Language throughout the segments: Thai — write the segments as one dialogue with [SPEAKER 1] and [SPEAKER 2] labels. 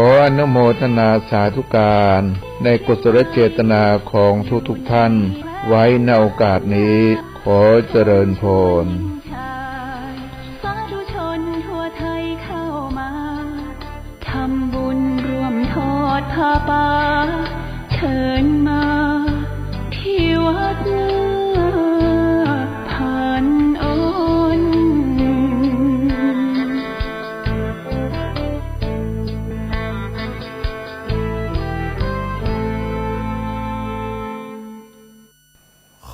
[SPEAKER 1] ขออนุโมทนาสาธุการในกุศลเจตนาของทุกท่านไว้ในโอกาสนี้ขอเจริญพร
[SPEAKER 2] สาธุชนทั่วไทยเข้ามาทำบุญร่วมทอดผ้าป่าเชิญมาที่วัดพันอ้น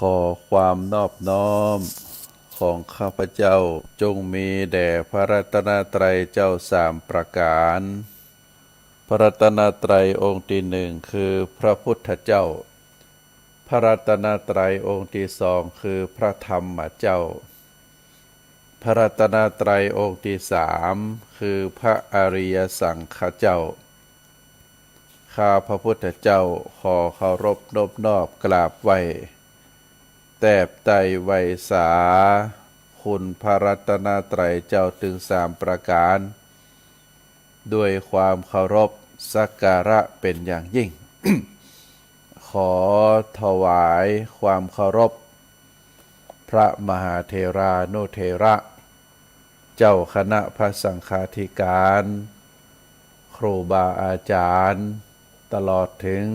[SPEAKER 3] ขอความนอบน้อมของข้าพเจ้าจงมีแด่พระรัตนตรัยเจ้าสามประการ พระรัตนตรัยองค์ที่หนึ่งคือพระพุทธเจ้า พระรัตนตรัยองค์ที่สองคือพระธรรมเจ้า พระรัตนตรัยองค์ที่สามคือพระอริยสังฆเจ้า ข้าพระพุทธเจ้าขอเคารพนบนอบกราบไหว้แตบไตรไวสาคุณพระรัตนตรัยเจ้าถึงสามประการด้วยความเคารพสักการะเป็นอย่างยิ่ง ขอถวายความเคารพพระมหาเถรานุเถระเจ้าคณะพระสังฆาธิการครูบาอาจารย์ตลอดถึง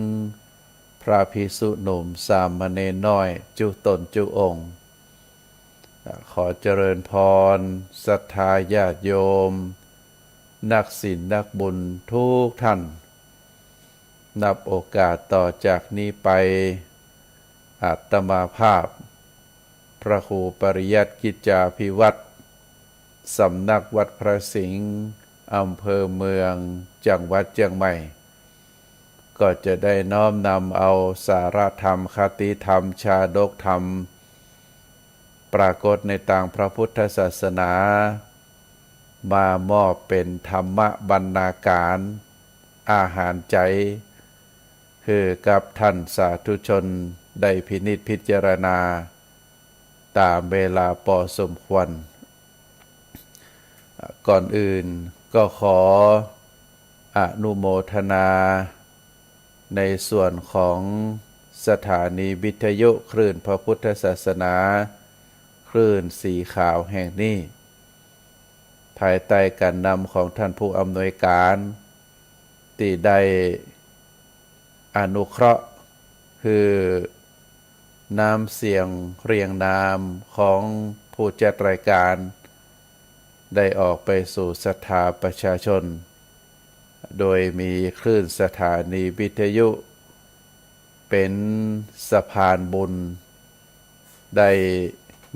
[SPEAKER 3] พระภิกษุหนุ่มสามเณรน้อยจุตนจุองค์ขอเจริญพรศรัทธาญาติโยมนักศีลนักบุญทุกท่านนับโอกาสต่อจากนี้ไปอาตมาภาพพระครูปริยัติกิจจาภิวัตรสำนักวัดพระสิงห์อำเภอเมืองจังหวัดเชียงใหม่ก็จะได้น้อมนำเอาสาระธรรมคติธรรมชาดกธรรมปรากฏในทางพระพุทธศาสนามามอบเป็นธรรมบรรณาการอาหารใจคือกับท่านสาธุชนได้พินิจพิจารณาตามเวลาพอสมควรก่อนอื่นก็ขออนุโมทนาในส่วนของสถานีวิทยุคลื่นพระพุทธศาสนาคลื่นสีขาวแห่งนี้ภายใต้การนำของท่านผู้อำนวยการที่ได้อนุเคราะห์คือนำเสียงเรียงนามของผู้จัดรายการได้ออกไปสู่ศรัทธาประชาชนโดยมีคลื่นสถานีวิทยุเป็นสะพานบุญได้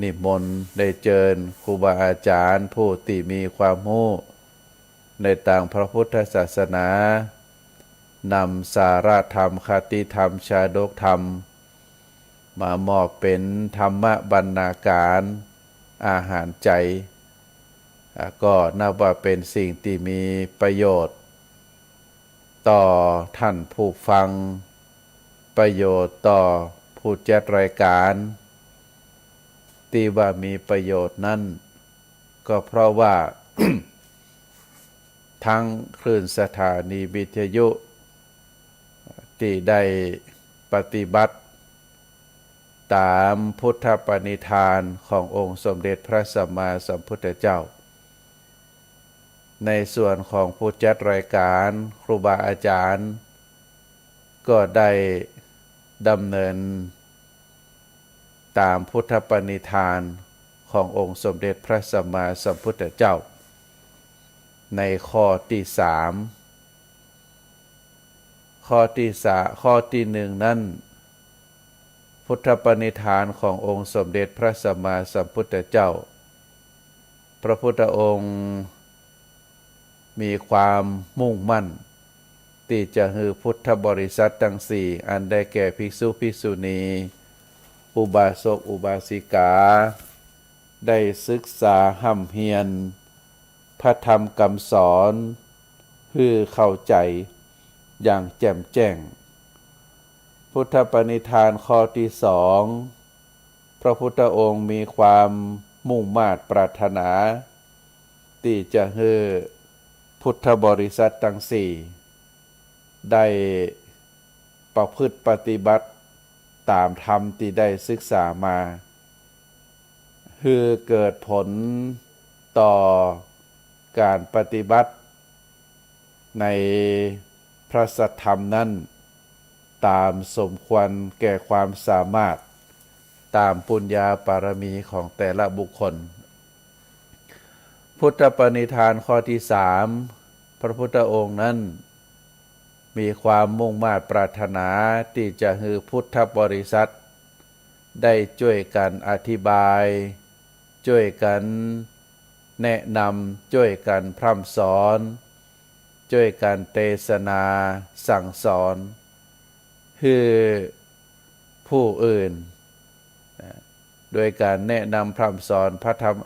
[SPEAKER 3] นิมนต์ได้เชิญครูบาอาจารย์ผู้ที่มีความรู้ในทางพระพุทธศาสนานำสาระธรรมคติธรรมชาดกธรรมมามอบเป็นธรรมบรรณาการอาหารใจก็นับว่าเป็นสิ่งที่มีประโยชน์ต่อท่านผู้ฟังประโยชน์ต่อผู้จัดรายการที่ว่ามีประโยชน์นั้นก็เพราะว่า ทั้งคลื่นสถานีวิทยุที่ได้ปฏิบัติตามพุทธปณิธานขององค์สมเด็จพระสัมมาสัมพุทธเจ้าในส่วนของผู้จัดรายการครูบาอาจารย์ก็ได้ดำเนินตามพุทธปณิธานขององค์สมเด็จพระสัมมาสัมพุทธเจ้าในข้อที่สามข้อที่หนึ่งนั้นพุทธปณิธานขององค์สมเด็จพระสัมมาสัมพุทธเจ้าพระพุทธองค์มีความมุ่งมั่นที่จะให้พุทธบริษัททั้งสี่อันได้แก่ภิกษุภิกษุณีอุบาสกอุบาสิกาได้ศึกษาห่ำเฮียนพระธรรมคำสอนเพื่อเข้าใจอย่างแจ่มแจ้งพุทธปณิธานข้อที่สองพระพุทธองค์มีความมุ่งมา่ปรารถนาที่จะให้พุทธบริษัททั้งสี่ ได้ประพฤติปฏิบัติตามธรรมที่ได้ศึกษามาคือเกิดผลต่อการปฏิบัติในพระสัทธรรมนั้นตามสมควรแก่ความสามารถตามปุญญาบารมีของแต่ละบุคคลพุทธปณิธานข้อที่3พระพุทธองค์นั้นมีความมุ่งมา่ปรารถนาที่จะให้พุทธบริษัทได้ช่วยกันอธิบายช่วยกันแนะนำช่วยกันพร่ำสอนช่วยกันเทศนาสั่งสอนคือผู้อื่นโดยการแนะนำพร่ำสอนพระธรรม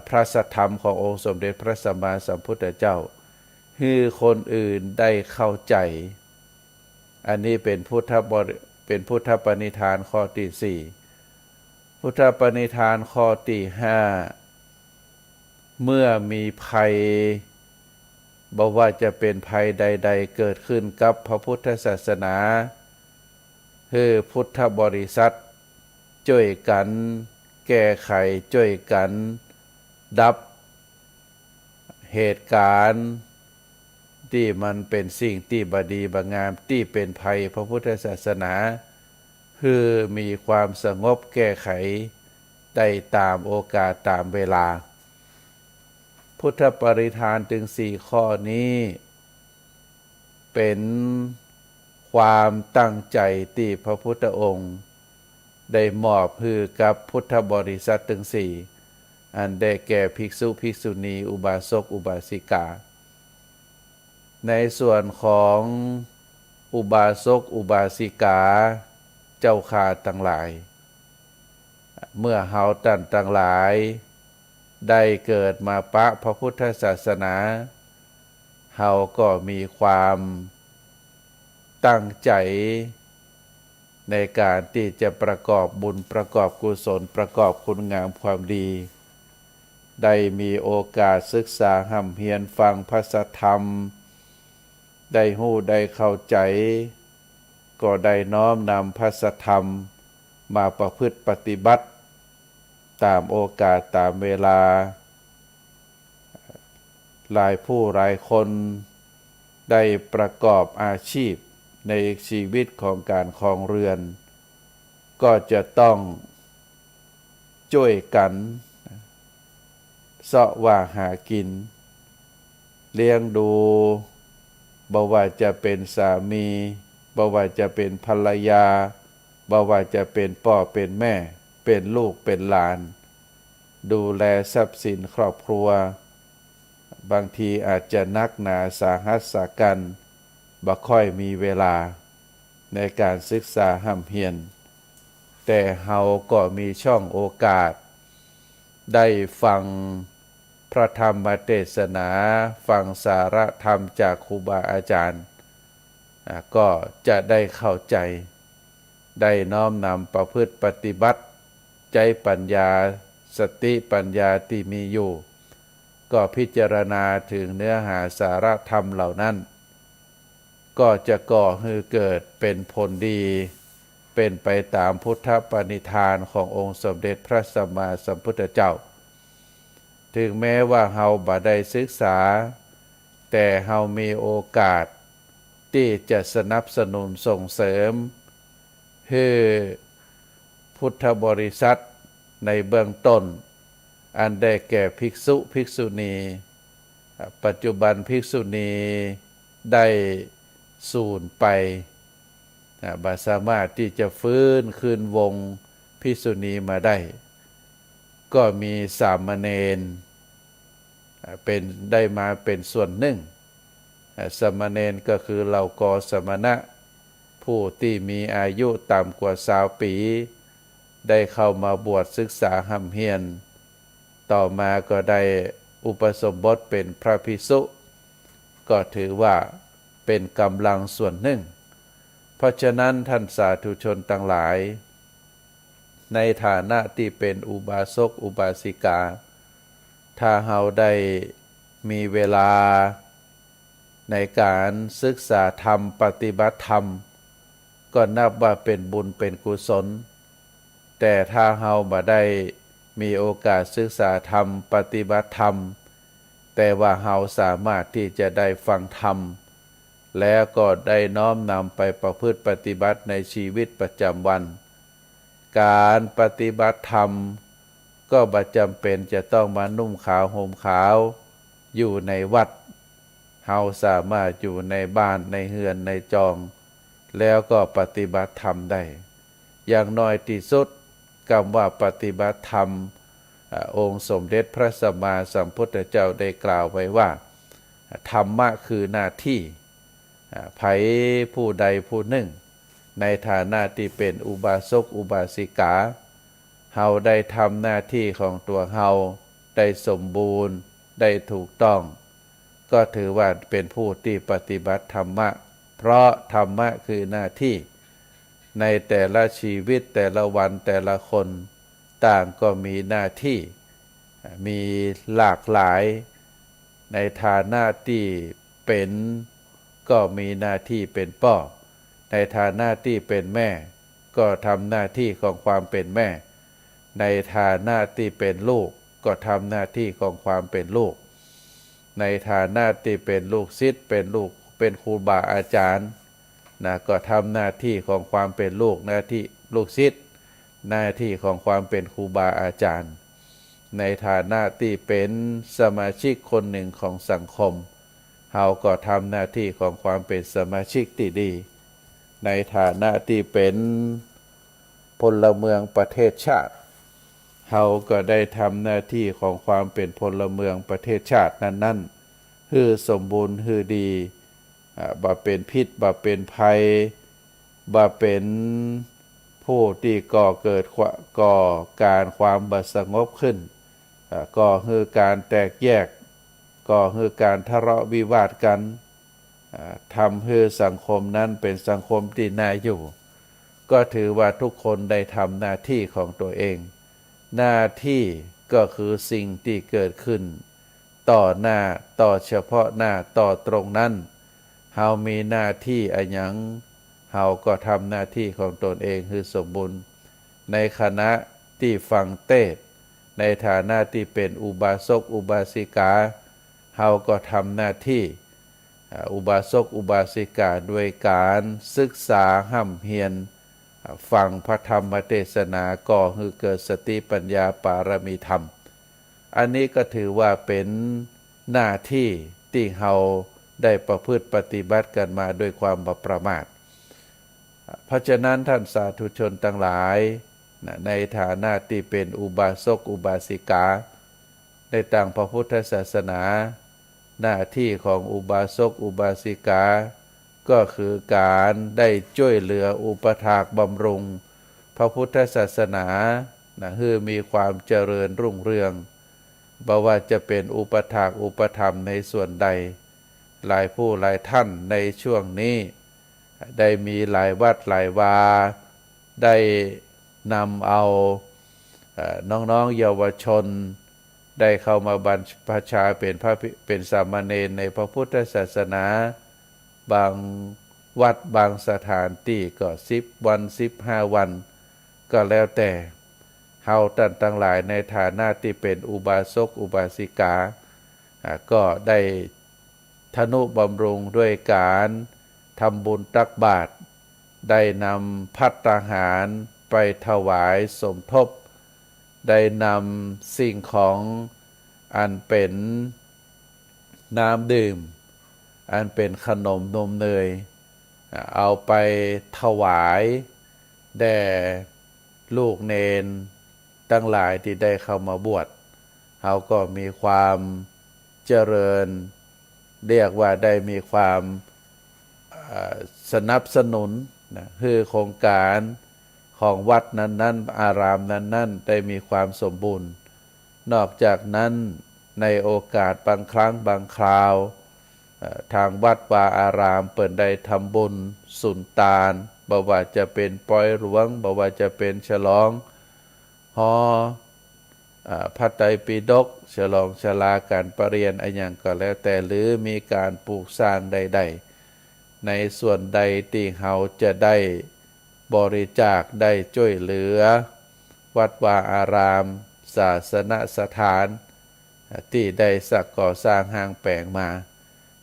[SPEAKER 3] พระสัทธรรมขององค์สมเด็จพระสัมมาสัมพุทธเจ้าให้คนอื่นได้เข้าใจอันนี้เป็นพุทธปณิธานข้อที่4พุทธปณิธานข้อที่5เมื่อมีภัยบอกว่าจะเป็นภัยใดๆเกิดขึ้นกับพระพุทธศาสนาคือพุทธบริษัทช่วยกันแก้ไขช่วยกันดับเหตุการณ์ที่มันเป็นสิ่งที่บดีบงามที่เป็นภัยพระพุทธศาสนาคือมีความสงบแก้ไขได้ตามโอกาสตามเวลาพุทธปริธานถึง4ข้อนี้เป็นความตั้งใจที่พระพุทธองค์ได้มอบให้กับพุทธบริษัทถึง4อันได้แก่ภิกษุภิกษุณีอุบาสกอุบาสิกาในส่วนของอุบาสกอุบาสิกาเจ้าข้าทั้งหลายเมื่อเฮาท่านทั้งหลายได้เกิดมาปะพระพุทธศาสนาเฮาก็มีความตั้งใจในการที่จะประกอบบุญประกอบกุศลประกอบคุณงามความดีได้มีโอกาสศึกษาห่ำเฮียนฟังพระสัทธรรมได้ฮู้ได้เข้าใจก็ได้น้อมนำพระสัทธรรมมาประพฤติปฏิบัติตามโอกาสตามเวลาหลายผู้หลายคนได้ประกอบอาชีพในชีวิตของการครองเรือนก็จะต้องช่วยกันเสาะว่าหากินเลี้ยงดูบ่ว่าจะเป็นสามีบ่ว่าจะเป็นภรรยาบ่ว่าจะเป็นพ่อเป็นแม่เป็นลูกเป็นหลานดูแลทรัพย์สินครอบครัวบางทีอาจจะนักหนาสาหัสสากันบ่ค่อยมีเวลาในการศึกษาห่ำเฮียนแต่เฮาก็มีช่องโอกาสได้ฟังพระธรรมเทศนาฟังสาระธรรมจากครูบาอาจารย์ก็จะได้เข้าใจได้น้อมนำประพฤติปฏิบัติใจปัญญาสติปัญญาที่มีอยู่ก็พิจารณาถึงเนื้อหาสาระธรรมเหล่านั้นก็จะก่อให้เกิดเป็นผลดีเป็นไปตามพุทธปณิธานขององค์สมเด็จพระสัมมาสัมพุทธเจ้าถึงแม้ว่าเฮาบ่ได้ศึกษาแต่เฮามีโอกาสที่จะสนับสนุนส่งเสริมให้พุทธบริษัทในเบื้องต้นอันได้แก่ภิกษุภิกษุณีปัจจุบันภิกษุณีได้สูญไปบ่สามารถที่จะฟื้นคืนวงภิกษุณีมาได้ก็มีสามเณรเป็นได้มาเป็นส่วนหนึ่งสามเณรก็คือเหล่ากสมณะผู้ที่มีอายุต่ำกว่า20 ปีได้เข้ามาบวชศึกษาห่ำเฮียนต่อมาก็ได้อุปสมบทเป็นพระภิกษุก็ถือว่าเป็นกำลังส่วนหนึ่งเพราะฉะนั้นท่านสาธุชนทั้งหลายในฐานะที่เป็นอุบาสกอุบาสิกาถ้าเราได้มีเวลา ในการศึกษาธรรมปฏิบัติธรรมก็นับว่าเป็นบุญเป็นกุศลแต่ถ้าเฮาบ่ได้มีโอกาสศึกษาธรรมปฏิบัติธรรมแต่ว่าเฮาสามารถที่จะได้ฟังธรรมแล้วก็ได้น้อมนำไปประพฤติปฏิบัติในชีวิตประจำวันการปฏิบัติธรรมก็บ่จำเป็นจะต้องมานุ่งขาวห่มขาวอยู่ในวัดเฮาสามารถอยู่ในบ้านในเฮือนในจองแล้วก็ปฏิบัติธรรมได้อย่างน้อยที่สุดคำว่าปฏิบัติธรรมองค์สมเด็จพระสัมมาสัมพุทธเจ้าได้กล่าวไว้ว่าธรรมะคือหน้าที่ไผผู้ใดผู้หนึ่งในฐานะที่เป็นอุบาสกอุบาสิกาเฮาได้ทำหน้าที่ของตัวเฮาได้สมบูรณ์ได้ถูกต้องก็ถือว่าเป็นผู้ที่ปฏิบัติธรรมะเพราะธรรมะคือหน้าที่ในแต่ละชีวิตแต่ละวันแต่ละคนต่างก็มีหน้าที่มีหลากหลายในฐานะที่เป็นก็มีหน้าที่เป็นพ่อในฐานะที่เป็นแม่ก็ทำหน้าที่ของความเป็นแม่ในฐานะที่เป็นลูกก็ทำหน้าที่ของความเป็นลูกในฐานะที่เป็นลูกศิษย์เป็นลูกเป็นครูบาอาจารย์ก็ทำหน้าที่ของความเป็นลูกหน้าที่ลูกศิษย์หน้าที่ของความเป็นครูบาอาจารย์ในฐานะที่เป็นสมาชิกคนหนึ่งของสังคมเฮาก็ทำหน้าที่ของความเป็นสมาชิกที่ดีในฐานะที่เป็นพลเมืองประเทศชาติเฮาก็ได้ทำหน้าที่ของความเป็นพลเมืองประเทศชาตินั้นๆฮือสมบูรณ์ฮือดีบ่เป็นพิษบ่เป็นภัยบ่เป็นผู้ที่ก่อเกิดก่อการความบ่สงบขึ้นก่อฮือการแตกแยกก่อฮือการทะเลาะวิวาทกันทำให้สังคมนั้นเป็นสังคมที่น่าอยู่ก็ถือว่าทุกคนได้ทำหน้าที่ของตัวเองหน้าที่ก็คือสิ่งที่เกิดขึ้นต่อหน้าต่อเฉพาะหน้าต่อตรงนั้นเฮามีหน้าที่อะหยังเฮาก็ทำหน้าที่ของตนเองคือสมบูรณ์ในคณะที่ฟังเทศน์ในฐานะที่เป็นอุบาสกอุบาสิกาเฮาก็ทำหน้าที่อุบาสกอุบาสิกาด้วยการศึกษาห่ำเฮียนฟังพระธรรมเทศนาก่อให้เกิดสติปัญญาปารมีธรรมอันนี้ก็ถือว่าเป็นหน้าที่ที่เฮาได้ประพฤติปฏิบัติกันมาด้วยความบ่ประมาทเพราะฉะนั้นท่านสาธุชนทั้งหลายในฐานะที่เป็นอุบาสกอุบาสิกาในทางพระพุทธศาสนาหน้าที่ของอุบาสกอุบาสิกาก็คือการได้ช่วยเหลืออุปถากบำรุงพระพุทธศาสนาให้มีความเจริญรุ่งเรืองบ่ว่าจะเป็นอุปถากอุปธรรมในส่วนใดหลายผู้หลายท่านในช่วงนี้ได้มีหลายวัดหลายวาได้นำเอาน้องๆเยาวชนได้เข้ามาบรรพชาเป็นสามเณรในพระพุทธศาสนาบางวัดบางสถานที่ก็10 วัน15 วันก็แล้วแต่เฮาท่านทั้งหลายในฐานะที่เป็นอุบาสกอุบาสิกาก็ได้ทนุบำรุงด้วยการทำบุญตักบาตรได้นำภัตตาหารไปถวายสมทบได้นำสิ่งของอันเป็นน้ำดื่มอันเป็นขนมนมเนยเอาไปถวายแด่ลูกเนนทั้งหลายที่ได้เข้ามาบวชเขาก็มีความเจริญเรียกว่าได้มีความสนับสนุนคือโครงการของวัดนั้นๆอารามนั้นๆได้มีความสมบูรณ์นอกจากนั้นในโอกาสบางครั้งบางคราวทางวัดวาอารามเปิดได้ทำบุญสุนตานบ่ว่าจะเป็นปล่อยหลวงบ่ว่าจะเป็นฉลองฮอ พระไตรปิฎกฉลองฉลาการประเรียนอะไรอย่างก็แล้วแต่หรือมีการปลูกสร้างใดๆในส่วนใดที่เราจะได้บริจาคได้ช่วยเหลือวัดวาอารามศาสนสถานที่ได้สักก่อสร้างห้างแปลงมา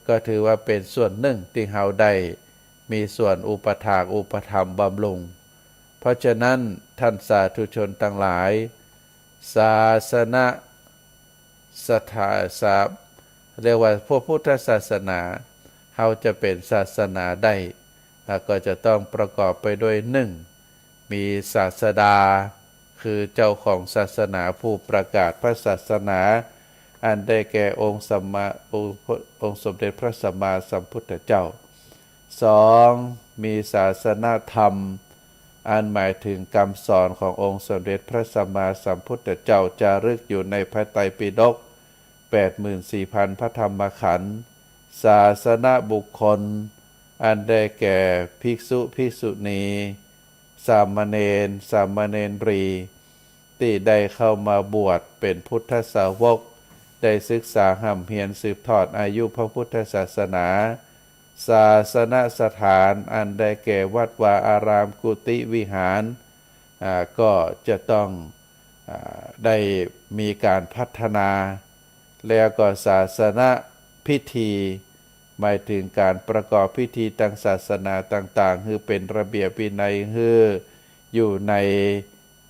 [SPEAKER 3] ก็ถือว่าเป็นส่วนหนึ่งที่เราได้มีส่วนอุปถากอุปถัมภ์บำรุงเพราะฉะนั้นท่านสาธุชนทั้งหลายศาสนาสถาสาเรียกว่าพวกพุทธศาสนาเราจะเป็นศาสนาได้ก็จะต้องประกอบไปด้วยหนึ่งมีศาสดาคือเจ้าของศาสนาผู้ประกาศพระศาสนาอันได้แก่องค์สมเด็จพระสัมมาสัมพุทธเจ้าสองมีศาสนาธรรมอันหมายถึงคำสอนขององค์สมเด็จพระสัมมาสัมพุทธเจ้าจารึกอยู่ในพระไตรปิฎก 84,000 พระธรรมขันธ์ศาสนาบุคคลอันได้แก่ภิกษุภิกษุณีสามเณรสามเณรีที่ได้เข้ามาบวชเป็นพุทธสาวกได้ศึกษาห่ำเพียรสืบทอดอายุพระพุทธศาสนาศาสนสถานอันได้แก่วัดวาอารามกุฏิวิหารก็จะต้องได้มีการพัฒนาแล้วก็ศาสนพิธีหมายถึงการประกอบพิธีทางศาสนาต่างๆคือเป็นระเบียบวินัยคืออยู่ใน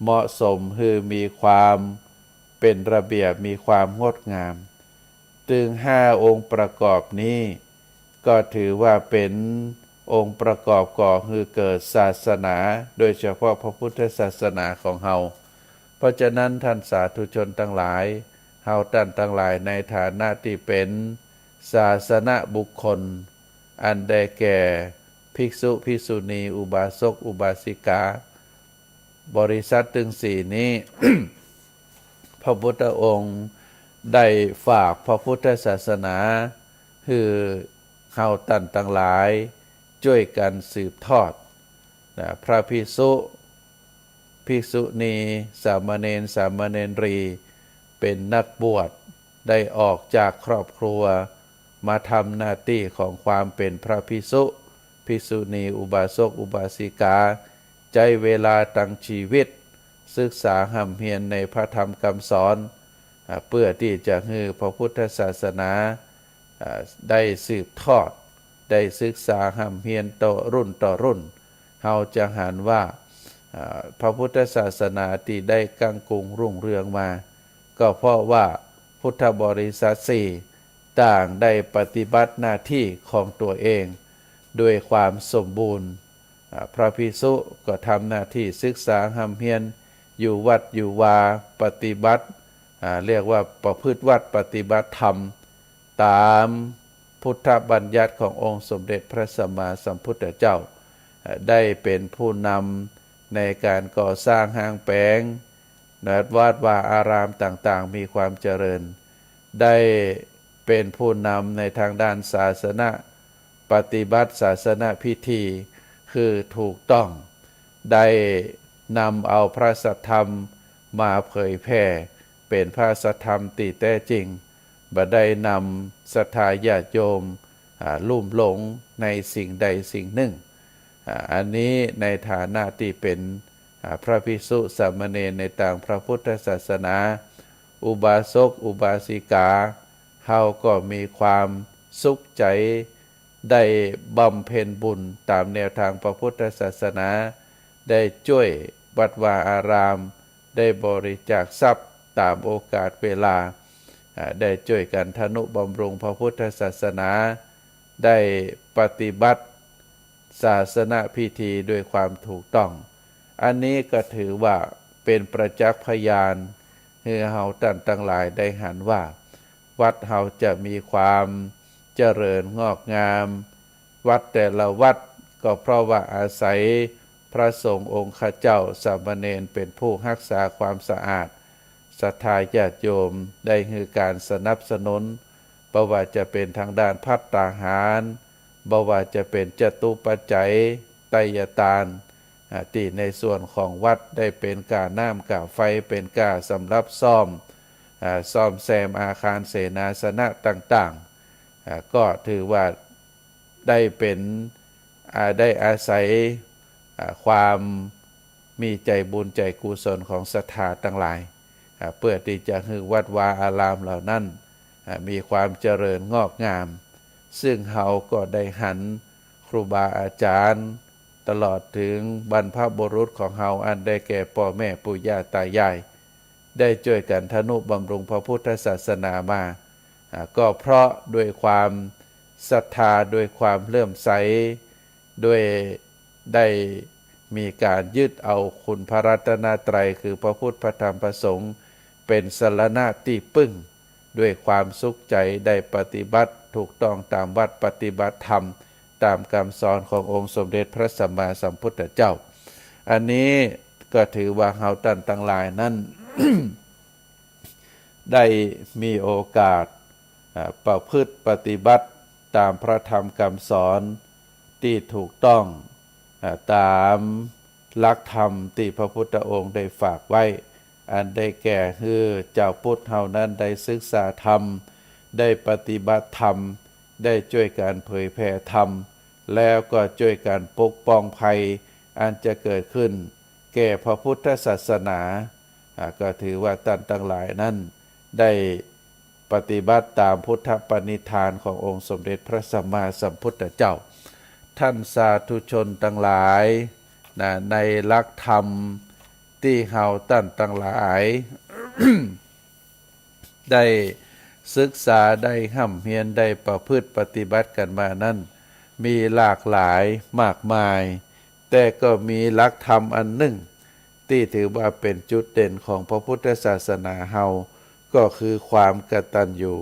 [SPEAKER 3] เหมาะสมคือมีความเป็นระเบียบมีความงดงามถึง5องค์ประกอบนี้ก็ถือว่าเป็นองค์ประกอบก่อคือเกิดศาสนาโดยเฉพาะพระพุทธศาสนาของเราเพราะฉะนั้นท่านสาธุชนทั้งหลายเฮาท่านทั้งหลายในฐานะที่เป็นศาสนบุคคลอันได้แก่ภิกษุภิกษุณีอุบาสกอุบาสิกาบริษัทถึงสี่นี้ พระพุทธองค์ได้ฝากพระพุทธศาสนาคือเฮาท่านทั้งหลายช่วยกันสืบทอดพระภิกษุภิกษุณีสามเณรสามเณรีเป็นนักบวชได้ออกจากครอบครัวมาทำหน้าที่ของความเป็นพระภิกษุภิกษุณีอุบาสกอุบาสิกาใจเวลาตั้งชีวิตศึกษาห่ำเพียรในพระธรรมคำสอนเพื่อที่จะให้พระพุทธศาสนาได้สืบทอดได้ศึกษาห่ำเพียรต่อรุ่นเราจะหันว่าพระพุทธศาสนาที่ได้กั้งกุงรุ่งเรืองมาก็เพราะว่าพุทธบริษัทสี่ต่างได้ปฏิบัติหน้าที่ของตัวเองด้วยความสมบูรณ์พระภิกษุก็ทำหน้าที่ศึกษาห่ำเพียรอยู่วัดอยู่วาปฏิบัติเรียกว่าประพฤติวัดปฏิบัติธรรมตามพุทธบัญญัติขององค์สมเด็จพระสัมมาสัมพุทธเจ้าได้เป็นผู้นำในการก่อสร้างห้างแปลงวัดวาอารามต่างๆมีความเจริญได้เป็นผู้นำในทางด้านศาสนาปฏิบัติศาสนาพิธีคือถูกต้องได้นำเอาพระสัทธรรมมาเผยแผ่เป็นพระสัทธรรมที่แท้จริงบ่ได้นำศรัทธาญาติโยมลุ่มหลงในสิ่งใดสิ่งหนึ่งอันนี้ในฐานะที่เป็นพระภิกษุสามเณรในต่างพระพุทธศาสนาอุบาสกอุบาสิกาเฮาก็มีความสุขใจได้บำเพ็ญบุญตามแนวทางพระพุทธศาสนาได้ช่วยวัดวาอารามได้บริจาคทรัพย์ตามโอกาสเวลาได้ช่วยกันทนุบำรุงพระพุทธศาสนาได้ปฏิบัติศาสนาพิธีด้วยความถูกต้องอันนี้ก็ถือว่าเป็นประจักษ์พยานให้เฮาท่านทั้งหลายได้หันว่าวัดเฮาจะมีความเจริญงอกงามวัดแต่ละวัดก็เพราะว่าอาศัยพระสงฆ์องค์ข้าเจ้าสามเณรเป็นผู้รักษาความสะอาดศรัทธาญาติโยมได้ให้การสนับสนุนบ่ว่าจะเป็นทางด้านภัตตาหารบ่ว่าจะเป็นจตุปัจจัยไตรยทาน ที่ในส่วนของวัดได้เป็นกาน้ำกาไฟเป็นกาสำหรับซ่อมแซมอาคารเสนาสนะต่างๆก็ถือว่าได้เป็นได้อาศัยความมีใจบุญใจกุศลของศรัทธาทั้งหลายเพื่อที่จะให้วัดวาอารามเหล่านั้นมีความเจริญงอกงามซึ่งเฮาก็ได้หันครูบาอาจารย์ตลอดถึงบรรพบุรุษของเฮาอันได้แก่พ่อแม่ปู่ย่าตายายได้ช่วยกันทนุบำรุงพระพุทธศาสนามาก็เพราะด้วยความศรัทธาด้วยความเลื่อมใสด้วยได้มีการยึดเอาคุณพระรัตนตรัยคือพระพุทธพระธรรมพระสงฆ์เป็นสรณะที่พึ่งด้วยความสุขใจได้ปฏิบัติถูกต้องตามวัดปฏิบัติธรรมตามคำสอนขององค์สมเด็จพระสัมมาสัมพุทธเจ้าอันนี้ก็ถือว่าเฮาท่านทั้งหลายนั้น ได้มีโอกาสประพฤติปฏิบัติตามพระธรรมคำสอนที่ถูกต้องตามหลักธรรมที่พระพุทธองค์ได้ฝากไว้อันได้แก่คือเจ้าพุทธเฮานั้นได้ศึกษาธรรมได้ปฏิบัติธรรมได้ช่วยการเผยแผ่ธรรมแล้วก็ช่วยการปกป้องภัยอันจะเกิดขึ้นแก่พระพุทธศาสนาก็ถือว่าท่านทั้งหลายนั้นได้ปฏิบัติตามพุทธปณิธานขององค์สมเด็จพระสัมมาสัมพุทธเจ้าท่านสาธุชนทั้งหลายในหลักธรรมที่เฮาท่านทั้งหลาย ได้ศึกษาได้ห้ำเฮียนได้ประพฤติปฏิบัติกันมานั้นมีหลากหลายมากมายแต่ก็มีหลักธรรมอันหนึ่งที่ถือว่าเป็นจุดเด่นของพระพุทธศาสนาเฮาก็คือความกตัญญู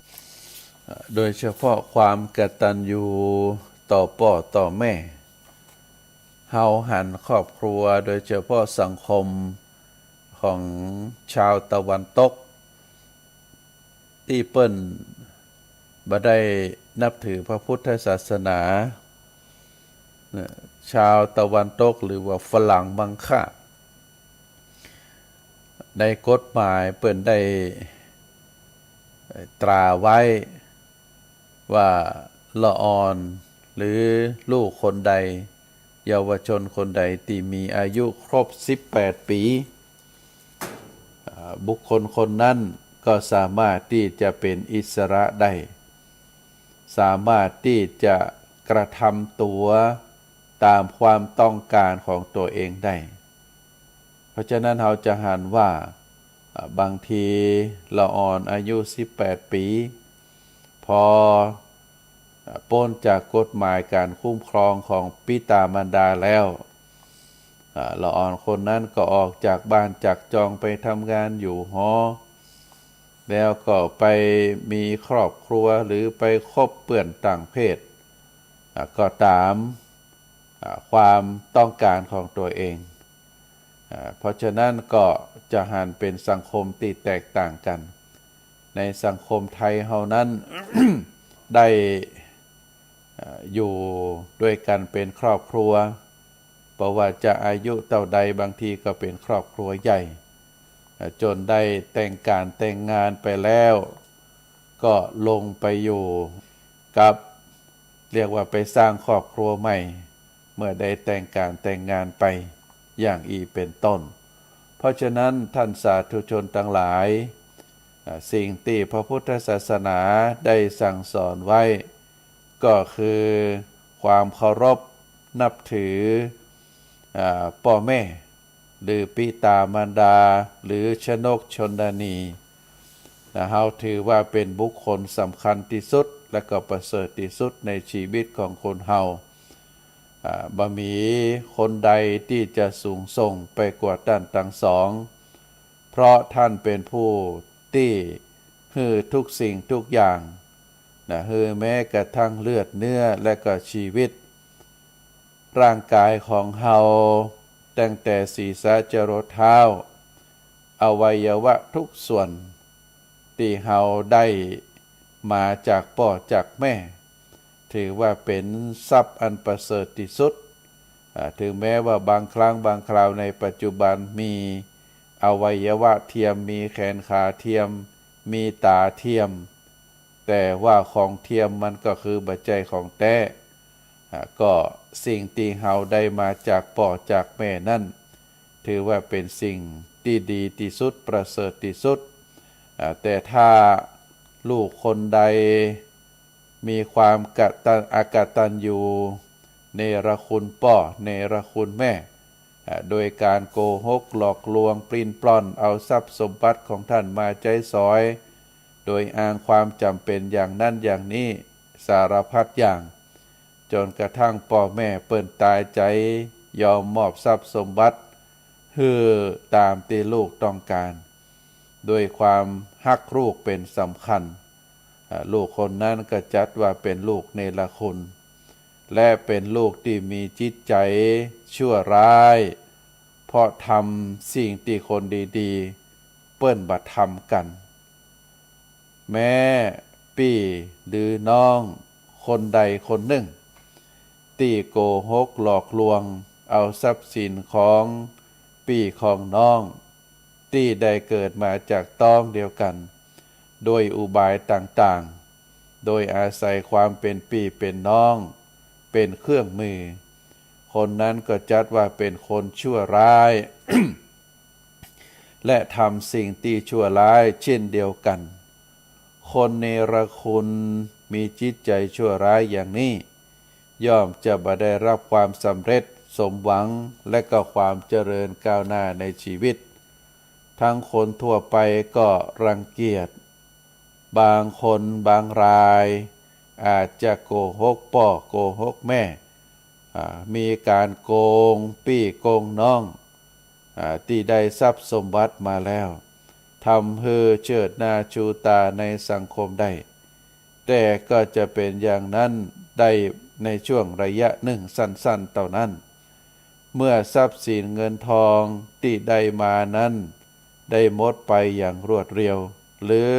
[SPEAKER 3] โดยเฉพาะความกตัญญูต่อพ่อต่อแม่เฮาหันครอบครัวโดยเฉพาะสังคมของชาวตะวันตกที่เปิ้นบ่ได้นับถือพระพุทธศาสนาชาวตะวันตกหรือว่าฝรั่งมังค่าในกฎหมายเปิ้นได้ตราไว้ว่าละอ่อนหรือลูกคนใดเยาวชนคนใดที่มีอายุครบ18ปีบุคคลคนนั้นก็สามารถที่จะเป็นอิสระได้สามารถที่จะกระทำตัวตามความต้องการของตัวเองได้เพราะฉะนั้นเราจะหันว่าบางทีละอ่อนอายุ18ปีพอพ้นจากกฎหมายการคุ้มครองของปิตามารดาแล้วละอ่อนคนนั้นก็ออกจากบ้านจากจองไปทำงานอยู่หอแล้วก็ไปมีครอบครัวหรือไปคบเปื่อนต่างเพศก็ตามความต้องการของตัวเองเพราะฉะนั้นก็จะหันเป็นสังคมที่แตกต่างกันในสังคมไทยเฮานั้น ได้อยู่ด้วยกันเป็นครอบครัวเพราะว่าจะอายุเท่าใดบางทีก็เป็นครอบครัวใหญ่จนได้แต่งการแต่งงานไปแล้วก็ลงไปอยู่กับเรียกว่าไปสร้างครอบครัวใหม่เมื่อได้แต่งการแต่งงานไปอย่างอีเป็นต้นเพราะฉะนั้นท่านสาธุชนทั้งหลายสิ่งที่พระพุทธศาสนาได้สั่งสอนไว้ก็คือความเคารพนับถือพ่อแม่หรือปิตามารดาหรือชนกชนนีเฮาถือว่าเป็นบุคคลสำคัญที่สุดและก็ประเสริฐที่สุดในชีวิตของคนเฮาบ่มีคนใดที่จะสูงส่งไปกว่าท่านทั้งสองเพราะท่านเป็นผู้ที่ให้ทุกสิ่งทุกอย่างให้แม้กระทั่งเลือดเนื้อและก็ชีวิตร่างกายของเฮาตั้งแต่ศีรษะจรดเท้าอวัยวะทุกส่วนที่เฮาได้มาจากพ่อจากแม่ถือว่าเป็นทรัพย์อันประเสริฐที่สุด ถึงแม้ว่าบางครั้งบางคราวในปัจจุบันมีอวัยวะเทียมมีแขนขาเทียมมีตาเทียมแต่ว่าของเทียมมันก็คือปัจจัยของแท้ก็สิ่งที่เฮาได้มาจากพ่อจากแม่นั่นถือว่าเป็นสิ่งที่ดีที่สุดประเสริฐที่สุดแต่ถ้าลูกคนใดมีความอกตัญญูเนรคุณพ่อเนรคุณแม่โดยการโกหกหลอกลวงปลิ้นปล้อนเอาทรัพย์สมบัติของท่านมาใช้สอยโดยอ้างความจำเป็นอย่างนั้นอย่างนี้สารพัดอย่างจนกระทั่งพ่อแม่เปิ้นตายใจยอมมอบทรัพย์สมบัติฮือตามที่ลูกต้องการโดยความฮักลูกเป็นสำคัญลูกคนนั้นก็จัดว่าเป็นลูกเนรคุณและเป็นลูกที่มีจิตใจชั่วร้ายเพราะทำสิ่งที่คนดีๆเปิ้นบัดทำกันแม่พี่หรือน้องคนใดคนหนึ่งที่โกหกหลอกลวงเอาทรัพย์สินของพี่ของน้องที่ได้เกิดมาจากต้องเดียวกันโดยอุบายต่างๆโดยอาศัยความเป็นพี่เป็นน้องเป็นเครื่องมือคนนั้นก็จัดว่าเป็นคนชั่วร้าย และทำสิ่งที่ชั่วร้ายเช่นเดียวกันคนเนรคุณมีจิตใจชั่วร้ายอย่างนี้ย่อมจะบ่ได้รับความสำเร็จสมหวังและก็ความเจริญก้าวหน้าในชีวิตทั้งคนทั่วไปก็รังเกียจบางคนบางรายอาจจะโกหกพ่อโกหกแม่มีการโกงพี่โกงน้องที่ได้ทรัพย์สมบัติมาแล้วทำให้เชิดหน้าชูตาในสังคมได้แต่ก็จะเป็นอย่างนั้นได้ในช่วงระยะหนึ่งสั้นๆเท่านั้นเมื่อทรัพย์สินเงินทองที่ได้มานั้นได้หมดไปอย่างรวดเร็วหรือ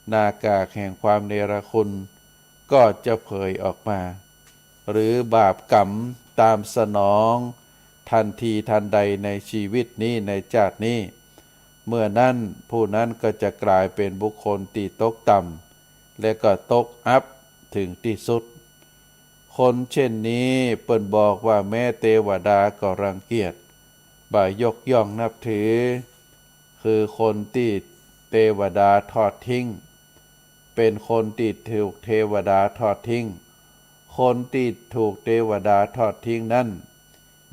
[SPEAKER 3] หน้ากากแห่งความเนรคุณก็จะเผยออกมาหรือบาปกรรมตามสนองทันทีทันใดในชีวิตนี้ในชาตินี้เมื่อนั้นผู้นั้นก็จะกลายเป็นบุคคลที่ตกต่ำและก็ตกอับถึงที่สุดคนเช่นนี้เปิ้นบอกว่าแม้เทวดาก็รังเกียจบ่ยกย่องนับถือคือคนที่เทวดาทอดทิ้งเป็นคนที่ถูกเทวดาทอดทิ้งคนที่ถูกเทวดาทอดทิ้งนั้น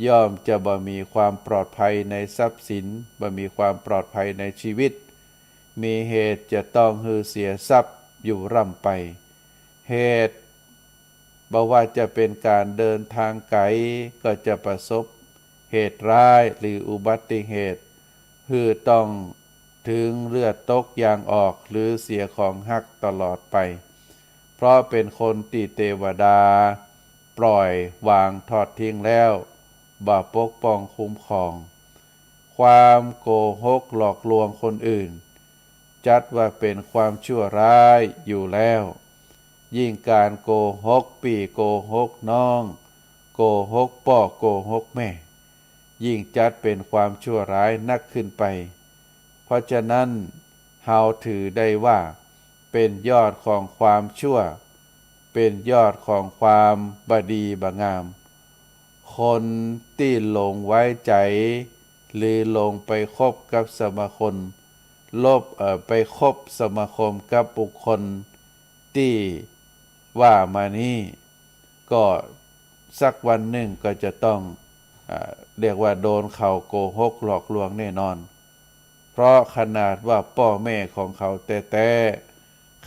[SPEAKER 3] ย่อมจะบ่มีความปลอดภัยในทรัพย์สินบ่มีความปลอดภัยในชีวิตมีเหตุจะต้องฮือเสียทรัพย์อยู่ร่ำไปเหตุบ่ว่าจะเป็นการเดินทางไกลก็จะประสบเหตุร้ายหรืออุบัติเหตุคือต้องถึงเลือดตกยางออกหรือเสียของหักตลอดไปเพราะเป็นคนที่เทวดาปล่อยวางทอดทิ้งแล้วบ่ปกป้องคุ้มครองความโกหกหลอกลวงคนอื่นจัดว่าเป็นความชั่วร้ายอยู่แล้วยิ่งการโกหกพี่โกหกน้องโกหกพ่อโกหกแม่ยิ่งจัดเป็นความชั่วร้ายนักขึ้นไปเพราะฉะนั้นเฮาถือได้ว่าเป็นยอดของความชั่วเป็นยอดของความบดีบงามคนที่หลงไว้ใจหรือหลงไปคบกับสมาคมไปคบสมาคมกับบุคคลที่ว่ามานี่ก็สักวันหนึ่งก็จะต้องเรียกว่าโดนเขาโกหกหลอกลวงแน่นอนเพราะขนาดว่าพ่อแม่ของเขาแต่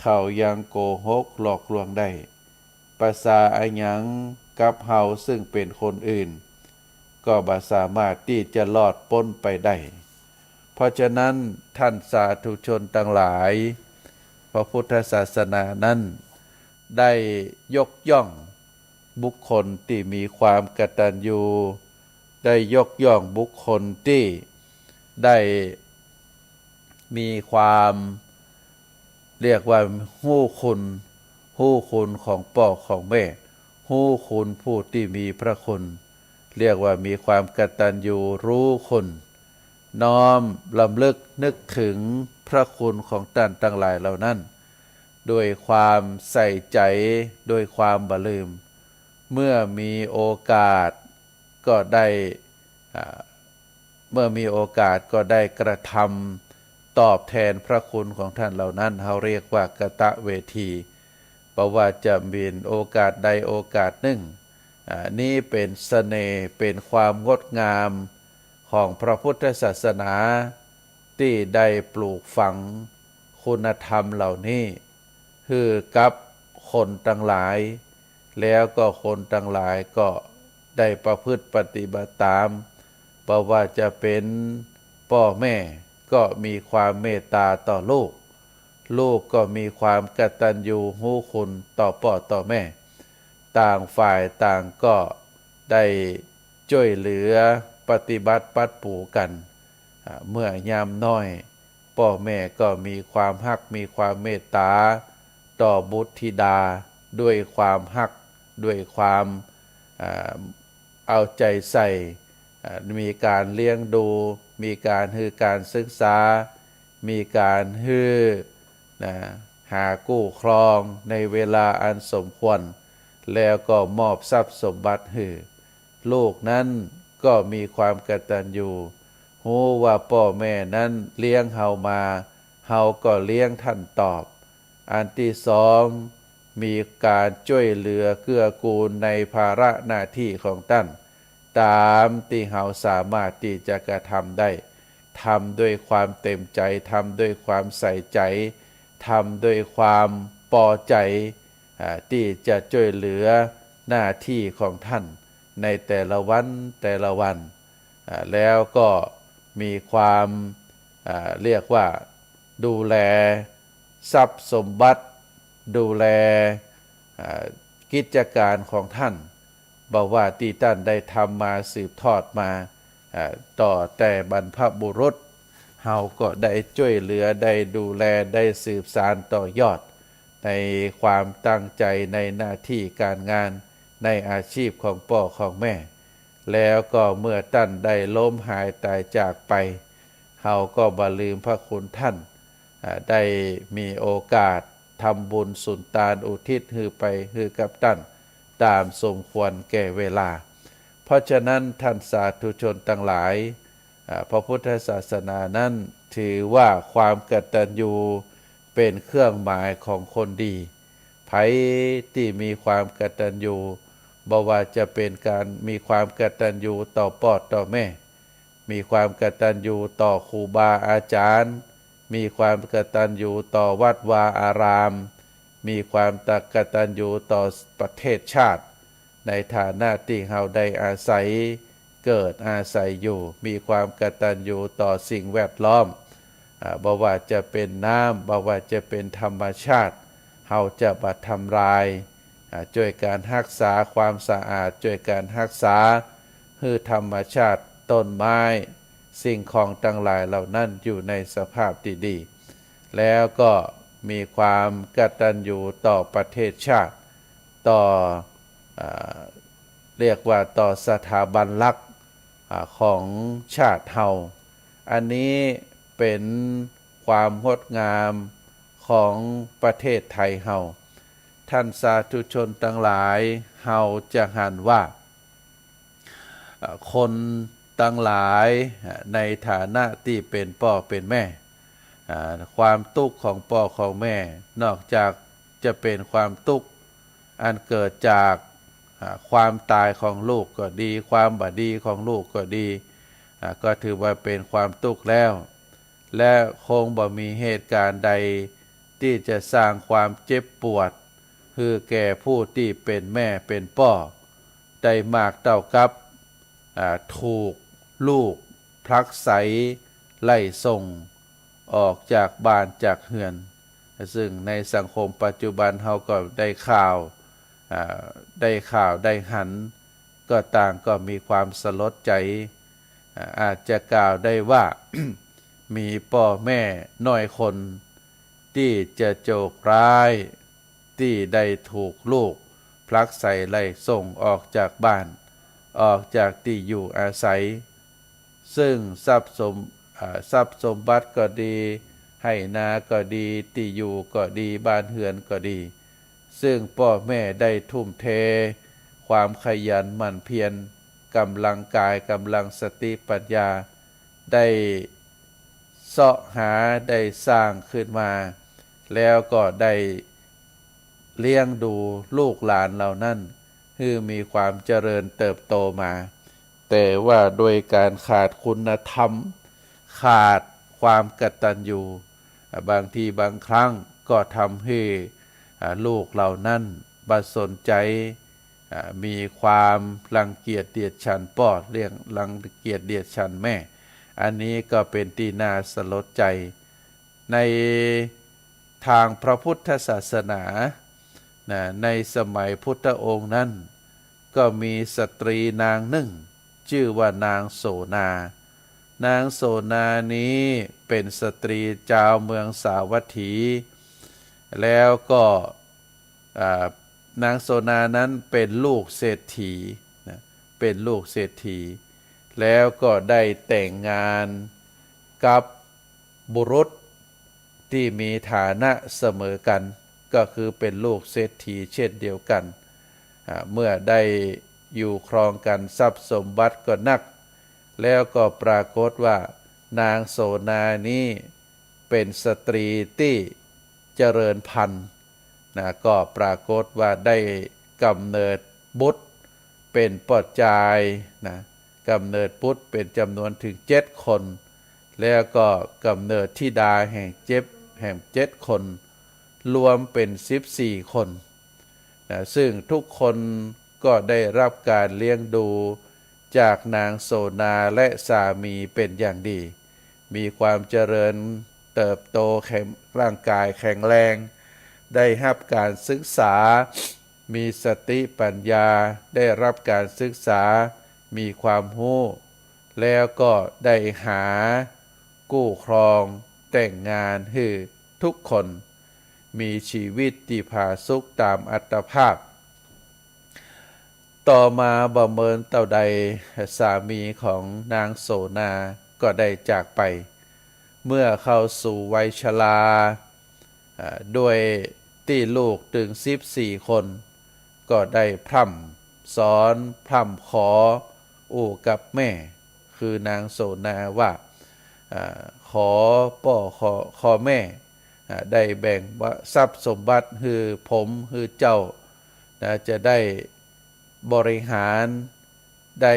[SPEAKER 3] เขายังโกหกหลอกลวงได้ภาษาอะหยังกับเฮาซึ่งเป็นคนอื่นก็บ่สามารถที่จะรอดพ้นไปได้เพราะฉะนั้นท่านสาธุชนทั้งหลายพระพุทธศาสนานั้นได้ยกย่องบุคคลที่มีความกตัญญูได้ยกย่องบุคคลที่ได้มีความเรียกว่าฮู้คุณของพ่อของแม่ฮู้คุณผู้ที่มีพระคุณ เรียกว่ามีความกตัญญูรู้คุณน้อมลำลึกนึกถึงพระคุณของท่านทั้งหลายเหล่านั้นด้วยความใส่ใจด้วยความบ่ลืมเมื่อมีโอกาสก็ได้กระทำตอบแทนพระคุณของท่านเหล่านั้นเขาเรียกว่ากตเวทีเพราะว่าจะมีโอกาสใดโอกาสหนึ่งนี่เป็นเสน่ห์เป็นความงดงามของพระพุทธศาสนาที่ได้ปลูกฝังคุณธรรมเหล่านี้คือกับคนทั้งหลายแล้วก็คนทั้งหลายก็ได้ประพฤติปฏิบัติตามเพราะว่าจะเป็นพ่อแม่ก็มีความเมตตาต่อลูกลูกก็มีความกตัญญูรู้คุณต่อพ่อต่อแม่ต่างฝ่ายต่างก็ได้ช่วยเหลือปฏิบัติปัดปูกันเมื่อยามน้อยพ่อแม่ก็มีความฮักมีความเมตตาต่อบุตรธิดาด้วยความฮักด้วยความเอาใจใส่มีการเลี้ยงดูมีการให้การศึกษามีการให้หากู้ครองในเวลาอันสมควรแล้วก็มอบทรัพย์สมบัติให้ลูกนั้นก็มีความกตัญญูรู้ว่าพ่อแม่นั้นเลี้ยงเฮามาเฮาก็เลี้ยงท่านตอบอันที่สองมีการช่วยเหลือเกื้อกูลในภาระหน้าที่ของท่านตามที่เฮาสามารถที่จะกระทำได้ทำด้วยความเต็มใจทำด้วยความใส่ใจทำด้วยความพอใจที่จะช่วยเหลือหน้าที่ของท่านในแต่ละวันแล้วก็มีความเรียกว่าดูแลทรัพย์สมบัติดูแลกิจการของท่านบอกว่าที่ท่านได้ทำมาสืบทอดมาต่อแต่บรรพบุรุษเฮาก็ได้ช่วยเหลือได้ดูแลได้สืบสานต่อยอดในความตั้งใจในหน้าที่การงานในอาชีพของพ่อของแม่แล้วก็เมื่อท่านได้ล้มหายตายจากไปเฮาก็บ่ลืมพระคุณท่านได้มีโอกาสทำบุญสุนทานอุทิศให้กับท่านตามสมควรแก่เวลาเพราะฉะนั้นท่านสาธุชนทั้งหลายพระพุทธศาสนานั้นถือว่าความกตัญญูเป็นเครื่องหมายของคนดีไผที่มีความกตัญญูบ่ว่าจะเป็นการมีความกตัญญูต่อพ่อต่อแม่มีความกตัญญูต่อครูบาอาจารย์มีความกตัญญูต่อวัดวาอารามมีความกตัญญูต่อประเทศชาติในฐานะที่เราได้อาศัยเกิดอาศัยอยู่มีความกตัญญูต่อสิ่งแวดล้อมบ่ว่าจะเป็นน้ำบ่ว่าจะเป็นธรรมชาติเราจะบ่ทำลายช่วยการรักษาความสะอาดช่วยการรักษาให้ธรรมชาติต้นไม้สิ่งของต่างหลายเหล่านั้นอยู่ในสภาพที่ดีแล้วก็มีความกตัญญูต่อประเทศชาติต่อเรียกว่าต่อสถาบันหลักของชาติเฮาอันนี้เป็นความงดงามของประเทศไทยเฮาท่านสาธุชนทั้งหลายเฮาจะหันว่าคนทั้งหลายในฐานะที่เป็นพ่อเป็นแม่ความทุกข์ของพ่อของแม่นอกจากจะเป็นความทุกข์อันเกิดจากความตายของลูกก็ดีความบดีของลูกก็ดีก็ถือว่าเป็นความทุกข์แล้วและคงบ่มีเหตุการณ์ใดที่จะสร้างความเจ็บปวดคือแก่ผู้ที่เป็นแม่เป็นพ่อได้มากเท่ากับถูกลูกพลักไสไล่ส่งออกจากบ้านจากเฮือนซึ่งในสังคมปัจจุบันเราก็ได้ข่าวได้หันก็ต่างก็มีความสลดใจอาจจะกล่าวได้ว่า มีพ่อแม่น้อยคนที่จะโจกร้ายที่ได้ถูกลูกพลักใส่ไล่ส่งออกจากบ้าน ออกจากที่อยู่อาศัยซึ่งทรัพย์สมบัติก็ดีให้นาก็ดีที่อยู่ก็ดีบ้านเรือนก็ดีซึ่งพ่อแม่ได้ทุ่มเทความขยันหมั่นเพียรกำลังกายกำลังสติปัญญาได้เสาะหาได้สร้างขึ้นมาแล้วก็ได้เลี้ยงดูลูกหลานเหล่านั้นให้มีความเจริญเติบโตมาแต่ว่าโดยการขาดคุณธรรมขาดความกตัญญูบางทีบางครั้งก็ทำให้ลูกเหล่านั้นบ่สนใจมีความรังเกียจเดียดฉันพ่อเลี้ยงรังเกียจเดียดฉันแม่อันนี้ก็เป็นที่น่าสลดใจในทางพระพุทธศาสนาในสมัยพุทธองค์นั้นก็มีสตรีนางหนึ่งชื่อว่านางโสนานางโสนานี้เป็นสตรีเจ้าเมืองสาวัตถีแล้วก็นางโสนานั้นเป็นลูกเศรษฐีเป็นลูกเศรษฐีแล้วก็ได้แต่งงานกับบุรุษที่มีฐานะเสมอกันก็คือเป็นลูกเศรษฐีเช่นเดียวกันเมื่อได้อยู่ครองกันทรัพย์สมบัติก็นักแล้วก็ปรากฏว่านางโสนานี้เป็นสตรีที่เจริญพันธุ์ก็ปรากฏว่าได้กำเนิดบุตรเป็นปัจจัยกำเนิดบุตรเป็นจำนวนถึง7 คนแล้วก็กำเนิดธิดาแห่ง7 คนรวมเป็น14 คนซึ่งทุกคนก็ได้รับการเลี้ยงดูจากนางโสนาและสามีเป็นอย่างดีมีความเจริญเติบโตร่างกายแข็งแรงได้รับการศึกษามีสติปัญญาได้รับการศึกษามีความรู้แล้วก็ได้หากู้ครองแต่งงานให้ทุกคนมีชีวิตที่ผาสุกตามอัตภาพต่อมาบ่เมินเต่าใดสามีของนางโสนาก็ได้จากไปเมื่อเข้าสู่วัยชราด้วยที่ลูกถึง14 คนก็ได้พร่ำสอนพร่ำขอกับแม่คือนางโสนาว่าขอพ่อขอแม่ได้แบ่งทรัพย์สมบัติคือผมคือเจ้าจะได้บริหารได้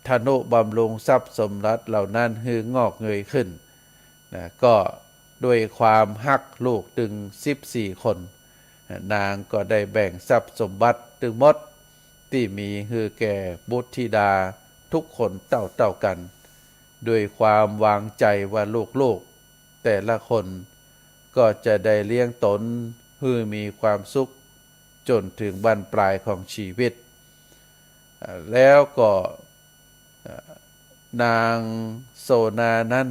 [SPEAKER 3] ทนุบำรุงทรัพย์สมบัติเหล่านั้นให้งอกเงยขึ้นก็ด้วยความฮักลูกถึง14 คนนางก็ได้แบ่งทรัพย์สมบัติถึงหมดที่มีคือแก่บุตรธิดาทุกคนเท่ากันด้วยความวางใจว่าลูกๆแต่ละคนก็จะได้เลี้ยงตนให้มีความสุขจนถึงบั้นปลายของชีวิตแล้วก็นางโสนานั้น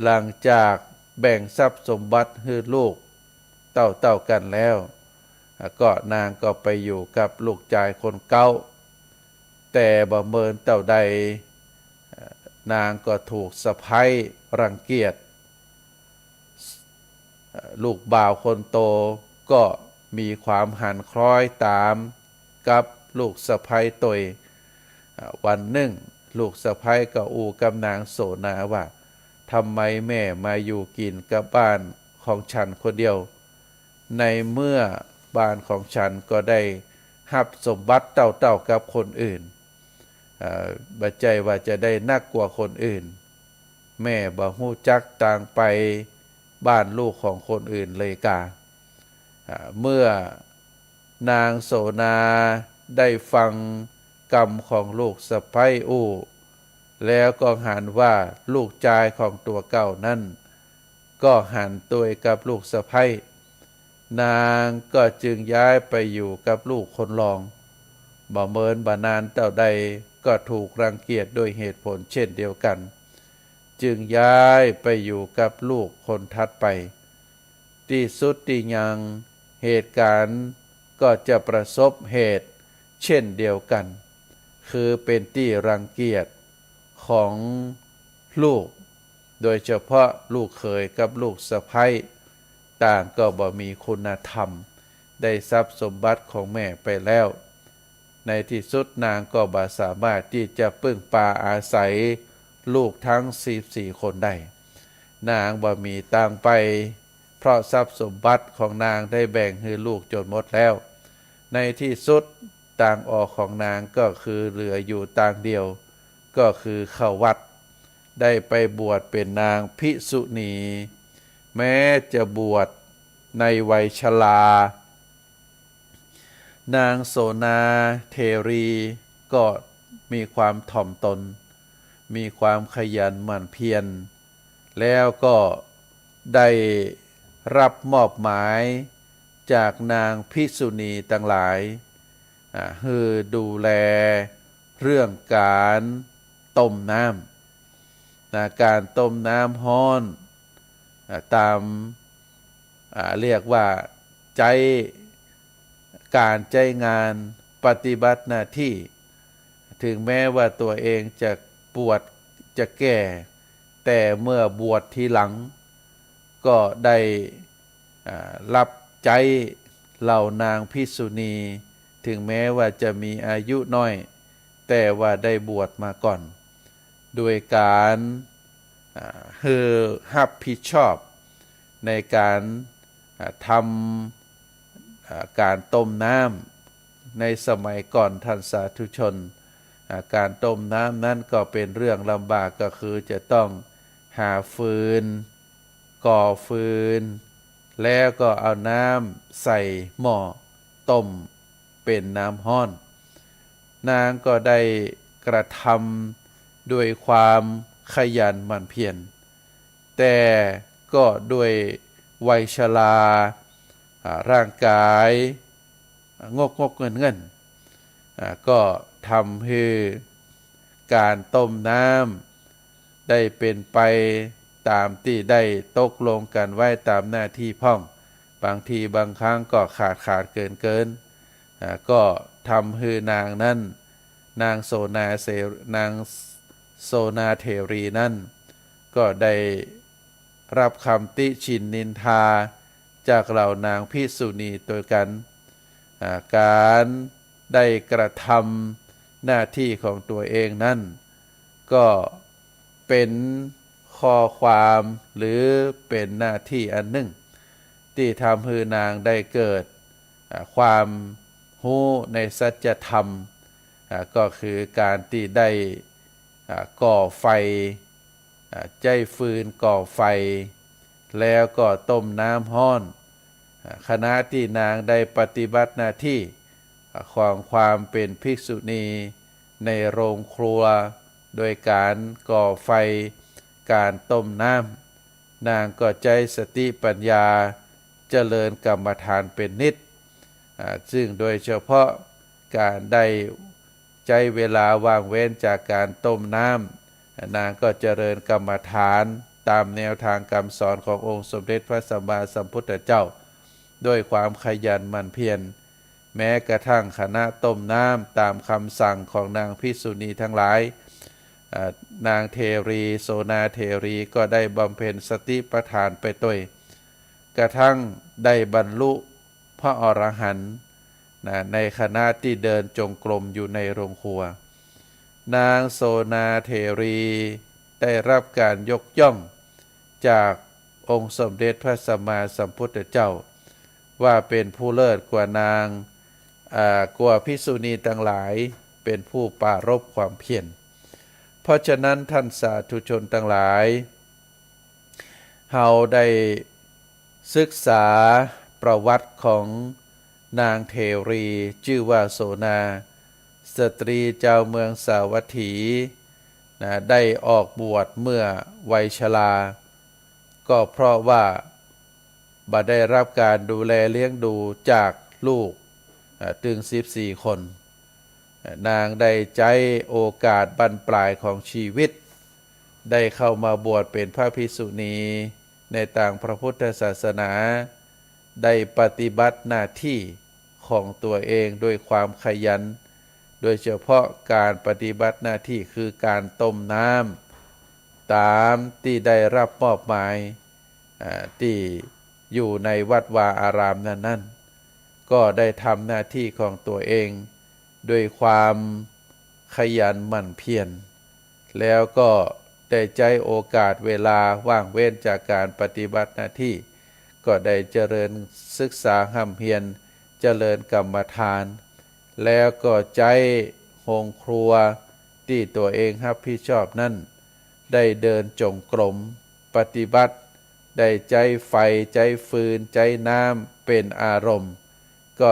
[SPEAKER 3] หลังจากแบ่งทรัพย์สมบัติให้ลูกเท่ากันแล้วก็นางก็ไปอยู่กับลูกชายคนเก่าแต่บ่เมินเท่าใดนางก็ถูกสะใภ้รังเกียจลูกบ่าวคนโตก็มีความหันคล้อยตามกับลูกสะใภ้ตยวันหนึ่งลูกสะใภ้ก็กับนางโสนาว่าทำไมแม่มาอยู่กินกับบ้านของฉันคนเดียวในเมื่อบ้านของฉันก็ได้รับสมบัติเต่ากับคนอื่นบัจจัยว่าจะได้นักกว่าคนอื่นแม่บ่ฮู้จักต่างไปบ้านลูกของคนอื่นเลยกาเมื่อนางโสนาได้ฟังกรรมของลูกสะใภ้แล้วก็หันว่าลูกชายของตัวเก่านั้นก็หันตัวกับลูกสะใภ้นางก็จึงย้ายไปอยู่กับลูกคนรองบ่เมินบ่นานเท่าใดก็ถูกรังเกียจด้วยเหตุผลเช่นเดียวกันจึงย้ายไปอยู่กับลูกคนถัดไปที่สุดที่ยังเหตุการณ์ก็จะประสบเหตุ เช่นเดียวกันคือเป็นที่รังเกียจของลูกโดยเฉพาะลูกเขยกับลูกสะใภ้ต่างก็บ่มีคุณธรรมได้ทรัพย์สมบัติของแม่ไปแล้วในที่สุดนางก็บ่สามารถที่จะพึ่งพาอาศัยลูกทั้ง14คนได้นางบ่มีตังไปเพราะทรัพย์สมบัติของนางได้แบ่งให้ลูกจนหมดแล้วในที่สุดต่างออกของนางก็คือเหลืออยู่ต่างเดียวก็คือเข้าวัดได้ไปบวชเป็นนางภิกษุณีแม้จะบวชในวัยชรานางโสนาเทรีก็มีความถ่อมตนมีความขยันหมั่นเพียรแล้วก็ได้รับมอบหมายจากนางภิกษุณีทั้งหลายคือดูแลเรื่องการต้มน้ำการต้มน้ำฮ้อนตามเรียกว่าใจการใจงานปฏิบัติหน้าที่ถึงแม้ว่าตัวเองจะปวดจะแก่แต่เมื่อบวชทีหลังก็ได้รับใจเหล่านางภิกษุณีถึงแม้ว่าจะมีอายุน้อยแต่ว่าได้บวชมาก่อนโดยการรับผิดชอบในการทำการต้มน้ำในสมัยก่อนท่านสาธุชนการต้มน้ำนั้นก็เป็นเรื่องลำบากก็คือจะต้องหาฟืนก่อฟืนแล้วก็เอาน้ำใส่หม้อต้มเป็นน้ำห้อนนางก็ได้กระทำด้วยความขยันหมั่นเพียรแต่ก็ด้วยวัยชราร่างกายงกเงินก็ทำให้การต้มน้ำได้เป็นไปตามที่ได้ตกลงกันไว้ตามหน้าที่พ่องบางทีบางครั้งก็ขาดเกินก็ทำให้นางนั้นนางโสนาเทรีนั้นก็ได้รับคำติฉินนินทาจากเหล่านางภิกษุณีตัวกันการได้กระทำหน้าที่ของตัวเองนั้นก็เป็นข้อความหรือเป็นหน้าที่อันหนึ่งที่ทำให้นางได้เกิดความรู้ในสัจธรรมก็คือการที่ได้ก่อไฟใจฟืนก่อไฟแล้วก็ต้มน้ำห้อนขณะที่นางได้ปฏิบัติหน้าที่ของความเป็นภิกษุณีในโรงครัวโดยการก่อไฟการต้มน้ำนางก็ใจสติปัญญาเจริญกรรมฐานเป็นนิจซึ่งโดยเฉพาะการได้ใจเวลาว่างเว้นจากการต้มน้ำนางก็เจริญกรรมฐานตามแนวทางคำสอนขององค์สมเด็จพระสัมมาสัมพุทธเจ้าด้วยความขยันหมั่นเพียรแม้กระทั่งขณะต้มน้ำตามคำสั่งของนางภิกษุณีทั้งหลายนางเทรีโสนาเทรีก็ได้บำเพ็ญสติปัฏฐานไปด้วยกระทั่งได้บรรลุพระอรหันต์ในขณะที่เดินจงกรมอยู่ในโรงครัวนางโสนาเทรีได้รับการยกย่องจากองค์สมเด็จพระสัมมาสัมพุทธเจ้าว่าเป็นผู้เลิศกว่านางกว่าภิกษุณีทั้งหลายเป็นผู้ปรารภความเพียรเพราะฉะนั้นท่านสาธุชนทั้งหลายเฮาได้ศึกษาประวัติของนางเทรีชื่อว่าโสนาสตรีเจ้าเมืองสาวัตถีได้ออกบวชเมื่อวัยชราก็เพราะว่าบ่ได้รับการดูแลเลี้ยงดูจากลูกถึง14คนนางได้ใจโอกาสบั้นปลายของชีวิตได้เข้ามาบวชเป็นพระภิกษุณีในทางพระพุทธศาสนาได้ปฏิบัติหน้าที่ของตัวเองด้วยความขยัน โดยเฉพาะการปฏิบัติหน้าที่คือการต้มน้ำตามที่ได้รับมอบหมายที่อยู่ในวัดวาอารามนั้นๆก็ได้ทำหน้าที่ของตัวเองด้วยความขยันหมั่นเพียรแล้วก็ได้ใจโอกาสเวลาว่างเว้นจากการปฏิบัติหน้าที่ก็ได้เจริญศึกษาห้ำเพียรเจริญกรรมฐานแล้วก็ใจโฮงครัวที่ตัวเองรับผิดชอบนั้นได้เดินจงกรมปฏิบัติได้ใจไฟใจฟืนใจน้ำเป็นอารมณ์ก็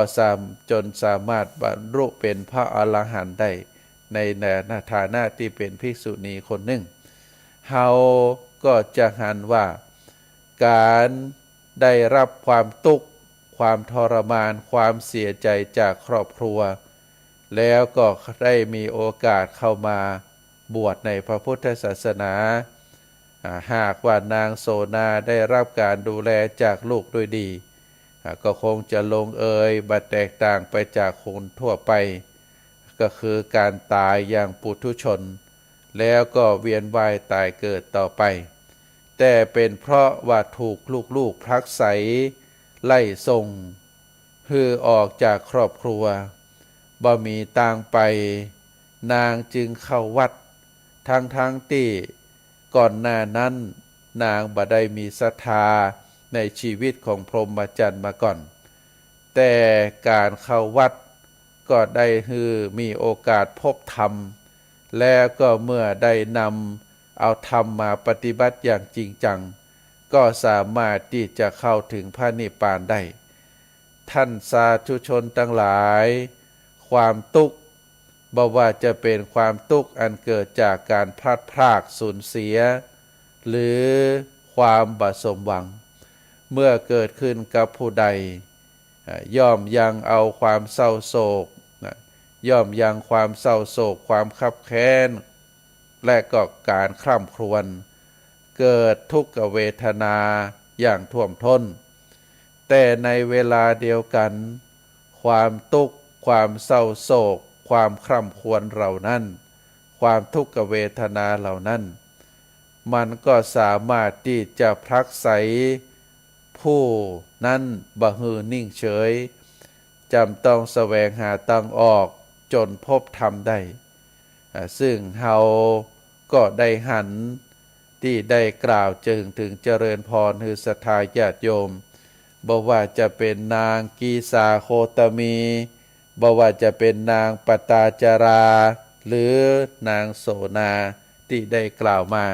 [SPEAKER 3] จนสามารถบรรลุเป็นพระอรหันต์ได้ในฐานะที่เป็นภิกษุณีคนหนึ่งเฮาก็จะหันว่าการได้รับความทุกข์ความทรมานความเสียใจจากครอบครัวแล้วก็ได้มีโอกาสเข้ามาบวชในพระพุทธศาสนาหากว่านางโสนาได้รับการดูแลจากลูกด้วยดีก็คงจะลงเอยบัดแตกต่างไปจากคนทั่วไปก็คือการตายอย่างปุถุชนแล้วก็เวียนว่ายตายเกิดต่อไปแต่เป็นเพราะว่าถูกลูกๆพลักไสไล่ส่งคือออกจากครอบครัวบ่มีทางไปนางจึงเข้าวัดทั้งที่ก่อนหน้านั้นนางบ่ได้มีศรัทธาในชีวิตของพรหมจรรย์มาก่อนแต่การเข้าวัดก็ได้มีโอกาสพบธรรมแล้วก็เมื่อได้นำเอาธรรมมาปฏิบัติอย่างจริงจังก็สามารถที่จะเข้าถึงพระนิพพานได้ท่านสาธุชนทั้งหลายความทุกข์บ่ว่าจะเป็นความทุกข์อันเกิดจากการพลัดพรากสูญเสียหรือความบ่สมหวังเมื่อเกิดขึ้นกับผู้ใดย่อมยังเอาความเศร้าโศกย่อมยังความเศร้าโศกความคับแค้นและก็การคร่ำครวญเกิดทุกขเวทนาอย่างท่วมท้นแต่ในเวลาเดียวกันความทุกข์ความเศร้าโศกความคร่ำครวญเหล่านั้นความทุกขเวทนาเหล่านั้นมันก็สามารถที่จะพลักไสผู้นั้นบ่ฮือนิ่งเฉยจำต้องแสวงหาทางออกจนพบธรรมได้ซึ่งเฮาก็ได้หันที่ได้กล่าวถึงเจริญพรคือศรัทธาญาติโยมบ่ว่าจะเป็นนางกีสาโคตมีบ่ว่าจะเป็นนางปตาจาราหรือนางโสนาที่ได้กล่าวมา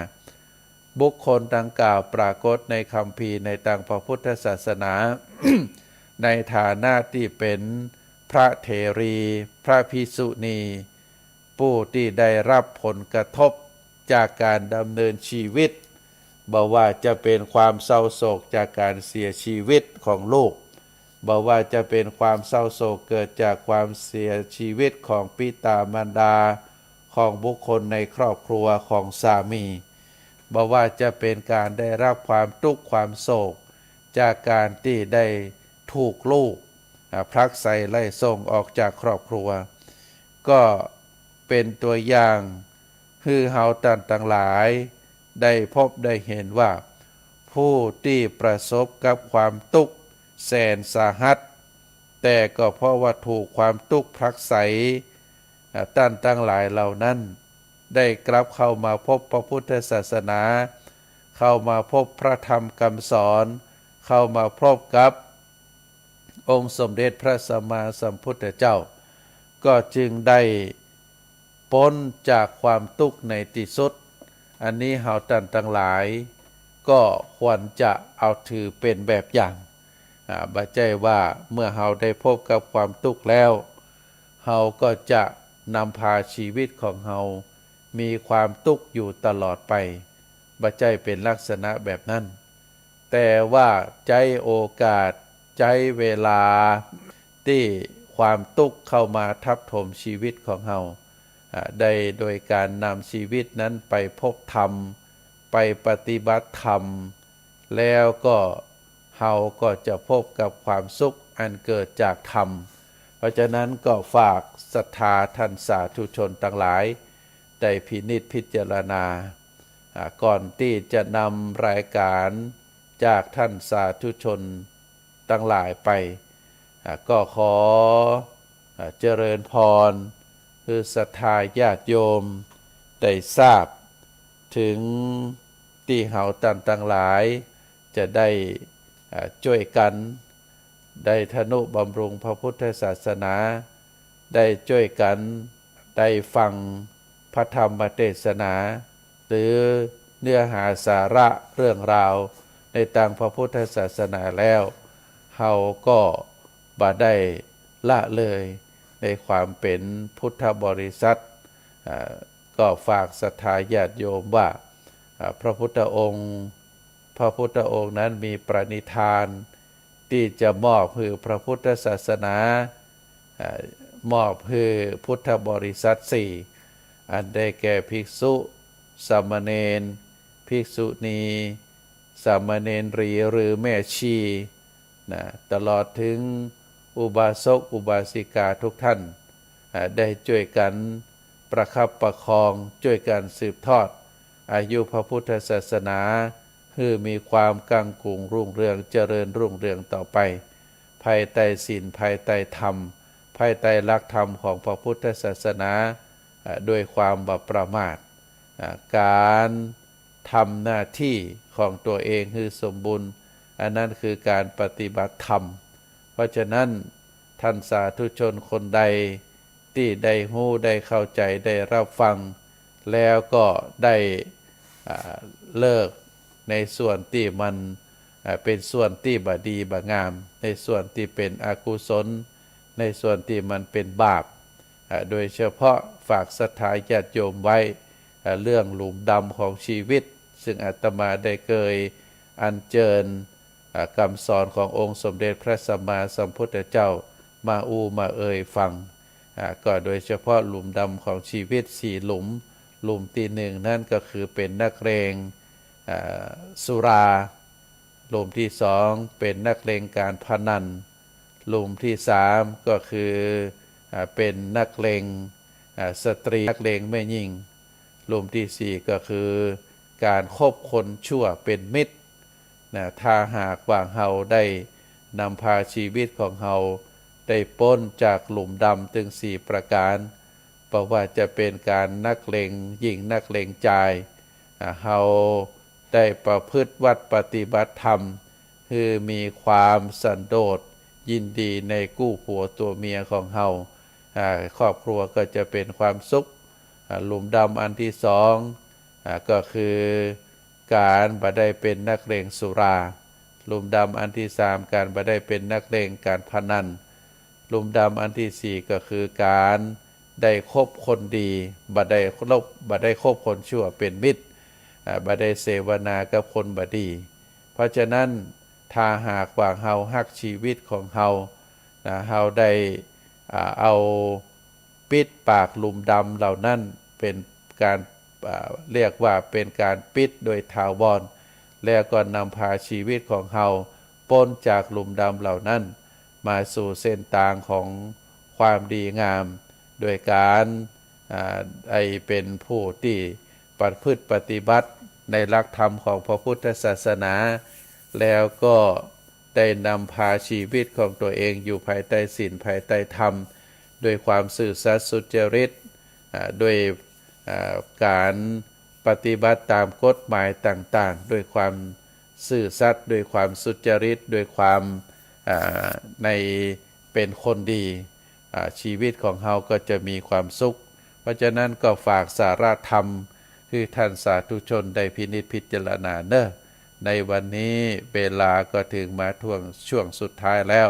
[SPEAKER 3] บุคคลดังกล่าวปรากฏในคัมภีร์ในทางพระพุทธศาสนา ในฐานะที่เป็นพระเถรีพระภิกษุณีผู้ที่ได้รับผลกระทบจากการดำเนินชีวิตบ่ว่าจะเป็นความเศร้าโศกจากการเสียชีวิตของลูกบ่ว่าจะเป็นความเศร้าโศกเกิดจากความเสียชีวิตของปิตามารดาของบุคคลในครอบครัวของสามีบ่ว่าจะเป็นการได้รับความทุกข์ความโศกจากการที่ได้ถูกลูกพลักไสไล่ส่งออกจากครอบครัวก็เป็นตัวอย่างคือเฮาต่างหลายได้พบได้เห็นว่าผู้ที่ประสบกับความทุกข์แสนสาหัสแต่ก็เพราะว่าถูกความทุกข์พลักไสต่างหลายเหล่านั้นได้กลับเข้ามาพบพระพุทธศาสนาเข้ามาพบพระธรรมคำสอนเข้ามาพบกับองค์สมเด็จพระสัมมาสัมพุทธเจ้าก็จึงได้พ้นจากความทุกข์ในที่สุดอันนี้เฮาต่างหลายก็ควรจะเอาถือเป็นแบบอย่างบ่ใช่ว่าเมื่อเฮาได้พบกับความทุกข์แล้วเฮาก็จะนำพาชีวิตของเฮามีความทุกข์อยู่ตลอดไปบ่ใช่เป็นลักษณะแบบนั้นแต่ว่าใจโอกาสใจเวลาที่ความทุกข์เข้ามาทับถมชีวิตของเฮาได้โดยการนำชีวิตนั้นไปพบธรรมไปปฏิบัติธรรมแล้วก็เฮาก็จะพบกับความสุขอันเกิดจากธรรม เพราะฉะนั้นก็ฝากศรัทธาท่านสาธุชนทั้งหลายได้พินิจพิจารณาก่อนที่จะนำรายการจากท่านสาธุชนทั้งหลายไปก็ขอเจริญพรคือศรัทธาญาติโยมได้ทราบถึงที่เฮาตันทั้งหลายจะได้ช่วยกันได้ทนุบำรุงพระพุทธศาสนาได้ช่วยกันได้ฟังพระธรรมเทศนาหรือเนื้อหาสาระเรื่องราวในทางพระพุทธศาสนาแล้วเฮาก็บ่ได้ละเลยในความเป็นพุทธบริษัทก็ฝากศรัทธาญาติโยมว่าพระพุทธองค์นั้นมีปณิธานที่จะมอบให้พระพุทธศาสนามอบให้พุทธบริษัทสี่อันได้แก่ภิกษุสามเณรภิกษุณีสามเณรีหรือแม่ชีตลอดถึงอุบาสกอุบาสิกาทุกท่านได้ช่วยกันประคับประคองช่วยกันสืบทอดอายุพระพุทธศาสนาให้มีความกั้งกุงรุ่งเรืองเจริญรุ่งเรืองต่อไปภายใต้ศีลภายใต้ธรรมภายใต้หลักธรรมของพระพุทธศาสนาด้วยความบ่ประมาทการทำหน้าที่ของตัวเองให้สมบูรณ์อันนั้นคือการปฏิบัติธรรมเพราะฉะนั้นท่านสาธุชนคนใดที่ได้รู้ได้เข้าใจได้รับฟังแล้วก็ได้เลิกในส่วนที่มันเป็นส่วนที่บ่ดีบ่งามในส่วนที่เป็นอกุศลในส่วนที่มันเป็นบาปโดยเฉพาะฝากศรัทธาญาติโยมไว้เรื่องหลุมดำของชีวิตซึ่งอาตมาได้เคยอัญเชิญคำสอนขององค์สมเด็จพระสัมมาสัมพุทธเจ้ามาเอ่ยฟังก็โดยเฉพาะหลุมดำของชีวิต4หลุมที่1นั่นก็คือเป็นนักเลงสุราหลุมที่2เป็นนักเลงการพนันหลุมที่3ก็คือเป็นนักเลงสตรีนักเลงแม่หญิงหลุมที่4ก็คือการคบคนชั่วเป็นมิตรถ้าหากว่าเฮาได้นำพาชีวิตของเฮาได้พ้นจากหลุมดำถึง4ประการเพราะว่าจะเป็นการนักเลงหญิงนักเลงชายเฮาได้ประพฤติวัดปฏิบัติธรรมคือมีความสันโดษยินดีในกู้ผัวตัวเมียของเฮาครอบครัวก็จะเป็นความสุขหลุมดำอันที่2ก็คือการบ่ได้เป็นนักเลงสุราหลุมดำอันที่3การบ่ได้เป็นนักเลงการพนันหลุมดำอันที่4ก็คือการได้คบคนดีบ่ได้คบคนชั่วเป็นมิตรบ่ได้เสวนากับคนบ่ดีเพราะฉะนั้นถ้าหากว่าเฮาฮักชีวิตของเฮาเฮาได้เอาปิดปากหลุมดำเหล่านั้นเป็นการเรียกว่าเป็นการปิดโดยถาวรแล้วก็นำพาชีวิตของเฮาพ้นจากหลุมดำเหล่านั้นมาสู่เส้นทางของความดีงามโดยการเป็นผู้ที่ปฏิบัติในหลักธรรมของพระพุทธศาสนาแล้วก็ได้นำพาชีวิตของตัวเองอยู่ภายใต้ศีลภายใต้ธรรมด้วยความซื่อสัตย์สุจริตด้วยการปฏิบัติตามกฎหมายต่างๆด้วยความซื่อสัตย์ด้วยความสุจริตด้วยความในเป็นคนดีชีวิตของเฮาก็จะมีความสุขเพราะฉะนั้นก็ฝากสาระธรรมคือท่านสาธุชนได้พินิจพิจารณาเนอะในวันนี้เวลาก็ถึงมาช่วงสุดท้ายแล้ว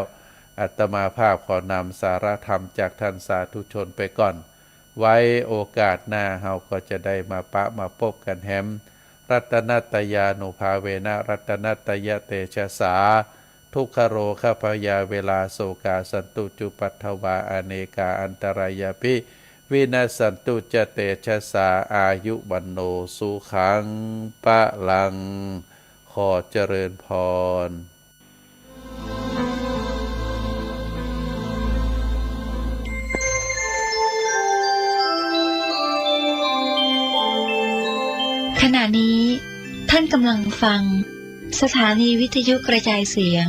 [SPEAKER 3] อาตมาภาพขอนำสาระธรรมจากท่านสาธุชนไปก่อนไว้โอกาสหน้าเฮาก็จะได้มาพบกันแฮมรัตนัตยานุภาเวนะรัตนัตยเตชะสาทุกขโรคพยาเวลาโสกาสันตุจุปัฏฐวาอเนกาอันตรายพิวินาสันตุจเตชะสาอายุวันโนสุขังปะลังขอเจริญพร
[SPEAKER 4] านกำลังฟังสถานีวิทยุกระจายเสียง